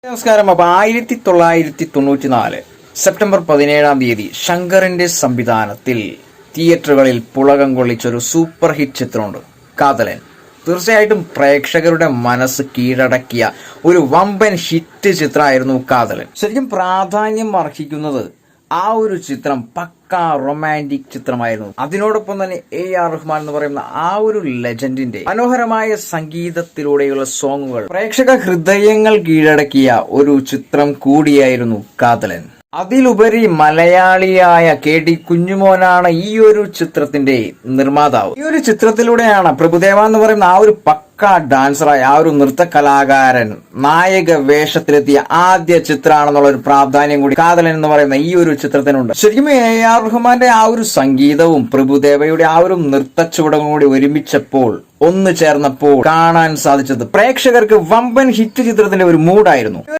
നമസ്കാരം. അപ്പൊ 1994 സെപ്റ്റംബർ 17 ശങ്കറിന്റെ സംവിധാനത്തിൽ തിയേറ്ററുകളിൽ പുളകം കൊള്ളിച്ചൊരു സൂപ്പർ ഹിറ്റ് ചിത്രമുണ്ട്, കാതലൻ. തീർച്ചയായിട്ടും പ്രേക്ഷകരുടെ മനസ്സ് കീഴടക്കിയ ഒരു വമ്പൻ ഹിറ്റ് ചിത്രമായിരുന്നു കാതലൻ. ശരിക്കും പ്രാധാന്യം അർഹിക്കുന്നത് ആ ഒരു ചിത്രം പക്കാ റൊമാൻറ്റിക് ചിത്രമായിരുന്നു. അതിനോടൊപ്പം തന്നെ AR റഹ്മാൻ എന്ന് പറയുന്ന ആ ഒരു ലെജൻഡിന്റെ മനോഹരമായ സംഗീതത്തിലൂടെയുള്ള സോങ്ങുകൾ പ്രേക്ഷക ഹൃദയങ്ങൾ കീഴടക്കിയ ഒരു ചിത്രം കൂടിയായിരുന്നു കാതലൻ. അതിലുപരി മലയാളിയായ KD കുഞ്ഞുമോനാണ് ഈ ഒരു ചിത്രത്തിന്റെ നിർമ്മാതാവ്. ഈ ഒരു ചിത്രത്തിലൂടെയാണ് പ്രഭുദേവ എന്ന് പറയുന്ന ആ ഒരു പക്ക ഡാൻസറായ ആ ഒരു നൃത്ത കലാകാരൻ നായക വേഷത്തിലെത്തിയ ആദ്യ ചിത്രമാണെന്നുള്ള ഒരു പ്രാധാന്യം കൂടി കാതലൻ എന്ന് പറയുന്ന ഈ ഒരു ചിത്രത്തിനുണ്ട്. ശരിക്കും AR റഹ്മാന്റെ ആ ഒരു സംഗീതവും പ്രഭുദേവയുടെ ആ ഒരു നൃത്ത ചുവടും കൂടി ഒരുമിച്ചപ്പോൾ ഒന്നു ചേർന്നപ്പോൾ കാണാൻ സാധിച്ചത് പ്രേക്ഷകർക്ക് വമ്പൻ ഹിറ്റ് ചിത്രത്തിന്റെ ഒരു മൂഡായിരുന്നു.